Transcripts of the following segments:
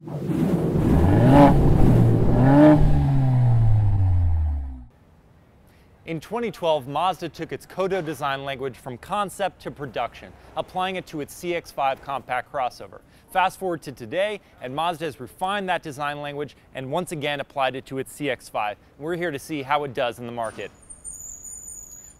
In 2012, Mazda took its Kodo design language from concept to production, applying it to its CX-5 compact crossover. Fast forward to today, and Mazda has refined that design language and once again applied it to its CX-5. We're here to see how it does in the market.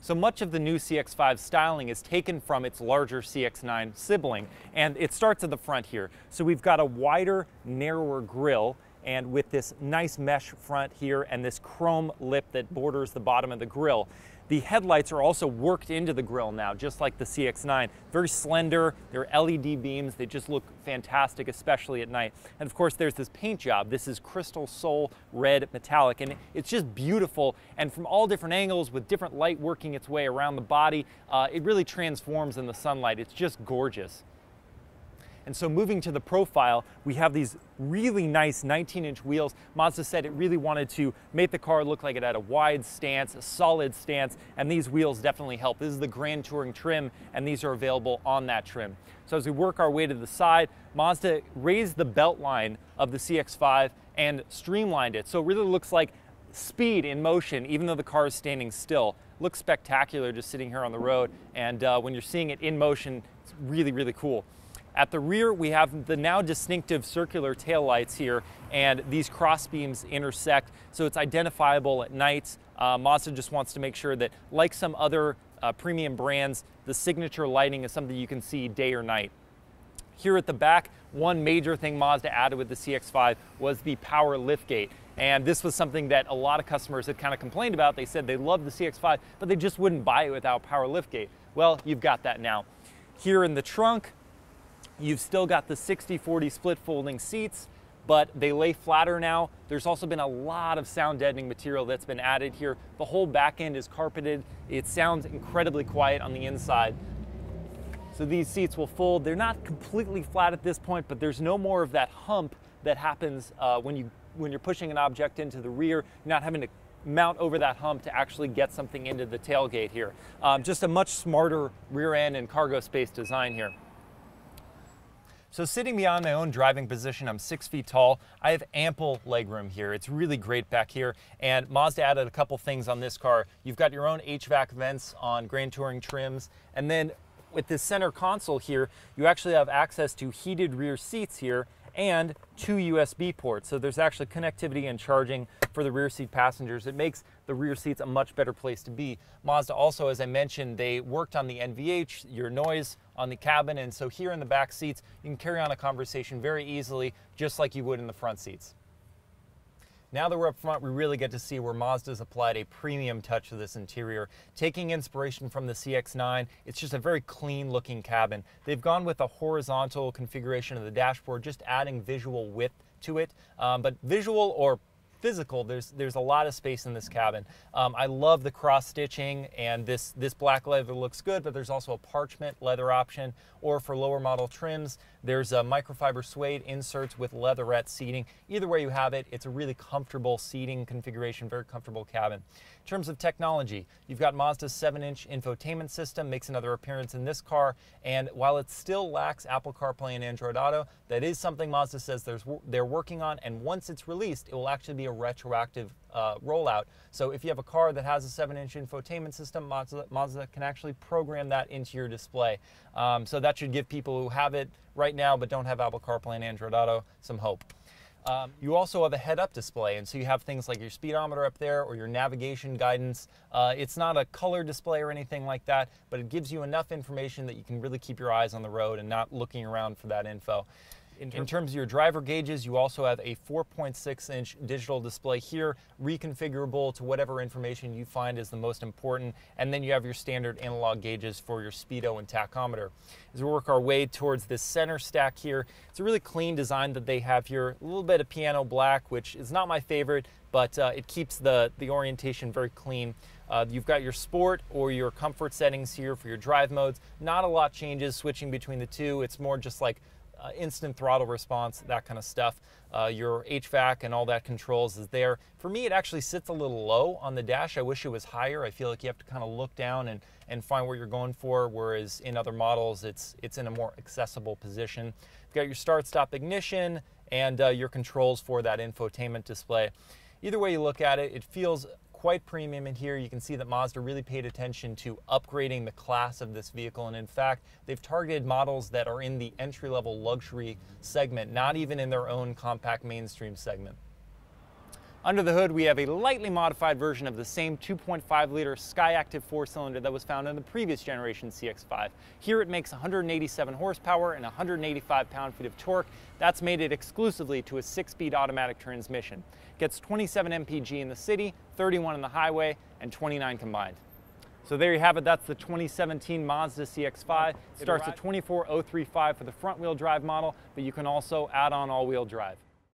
So much of the new CX-5 styling is taken from its larger CX-9 sibling, and it starts at the front here. So we've got a wider, narrower grille, and with this nice mesh front here and this chrome lip that borders the bottom of the grille. The headlights are also worked into the grille now, just like the CX-9. Very slender, they're LED beams, they just look fantastic, especially at night. And of course there's this paint job. This is Crystal Sol Red Metallic, and it's just beautiful, and from all different angles with different light working its way around the body, it really transforms in the sunlight. It's just gorgeous. And so moving to the profile, we have these really nice 19-inch wheels. Mazda said it really wanted to make the car look like it had a wide stance, a solid stance, and these wheels definitely help. This is the Grand Touring trim, and these are available on that trim. So as we work our way to the side, Mazda raised the belt line of the CX-5 and streamlined it. So it really looks like speed in motion, even though the car is standing still. Looks spectacular just sitting here on the road, and when you're seeing it in motion, it's really, really cool. At the rear, we have the now distinctive circular taillights here, and these cross beams intersect, so it's identifiable at night. Mazda just wants to make sure that, like some other premium brands, the signature lighting is something you can see day or night. Here at the back, one major thing Mazda added with the CX-5 was the power liftgate. And this was something that a lot of customers had kind of complained about. They said they loved the CX-5, but they just wouldn't buy it without power liftgate. Well, you've got that now. Here in the trunk, you've still got the 60/40 split folding seats, but they lay flatter now. There's also been a lot of sound deadening material that's been added here. The whole back end is carpeted. It sounds incredibly quiet on the inside. So these seats will fold. They're not completely flat at this point, but there's no more of that hump that happens when you're pushing an object into the rear. You're not having to mount over that hump to actually get something into the tailgate here. Just a much smarter rear end and cargo space design here. So sitting beyond my own driving position, I'm 6 feet tall. I have ample legroom here. It's really great back here. And Mazda added a couple things on this car. You've got your own Hvac vents on Grand Touring trims. And then with this center console here, you actually have access to heated rear seats here and 2 USB ports. So there's actually connectivity and charging for the rear seat passengers. It makes the rear seats a much better place to be. Mazda also, as I mentioned, they worked on the NVH, your noise on the cabin, and so here in the back seats, you can carry on a conversation very easily, just like you would in the front seats. Now that we're up front, we really get to see where Mazda's applied a premium touch to this interior. Taking inspiration from the CX-9, it's just a very clean looking cabin. They've gone with a horizontal configuration of the dashboard, just adding visual width to it. But visual or physical, there's a lot of space in this cabin. I love the cross stitching, and this black leather looks good, but there's also a parchment leather option, or for lower model trims, there's a microfiber suede inserts with leatherette seating. Either way you have it, it's a really comfortable seating configuration, very comfortable cabin. In terms of technology, you've got Mazda's 7-inch infotainment system, makes another appearance in this car, and while it still lacks Apple CarPlay and Android Auto, that is something Mazda says they're working on, and once it's released, it will actually be a retroactive rollout. So if you have a car that has a 7-inch infotainment system, Mazda can actually program that into your display. So that should give people who have it right now but don't have Apple CarPlay and Android Auto some hope. You also have a head-up display, and so you have things like your speedometer up there or your navigation guidance. It's not a color display or anything like that, but it gives you enough information that you can really keep your eyes on the road and not looking around for that info. In terms of your driver gauges, you also have a 4.6-inch digital display here, reconfigurable to whatever information you find is the most important, and then you have your standard analog gauges for your speedo and tachometer. As we work our way towards this center stack here, it's a really clean design that they have here, a little bit of piano black, which is not my favorite, but it keeps the orientation very clean. You've got your sport or your comfort settings here for your drive modes. Not a lot changes switching between the two. It's more just like instant throttle response, that kind of stuff. Your Hvac and all that controls is there. For me, it actually sits a little low on the dash. I wish it was higher. I feel like you have to kind of look down and find what you're going for, whereas in other models, it's in a more accessible position. You've got your start-stop ignition and your controls for that infotainment display. Either way you look at it, it feels quite premium in here. You can see that Mazda really paid attention to upgrading the class of this vehicle, and in fact, they've targeted models that are in the entry-level luxury segment, not even in their own compact mainstream segment. Under the hood, we have a lightly modified version of the same 2.5-liter Skyactiv 4-cylinder that was found in the previous generation CX-5. Here it makes 187 horsepower and 185 pound-feet of torque. That's made it exclusively to a 6-speed automatic transmission. Gets 27 mpg in the city, 31 on the highway, and 29 combined. So there you have it. That's the 2017 Mazda CX-5. It starts at $24,035 for the front-wheel drive model, but you can also add on all-wheel drive.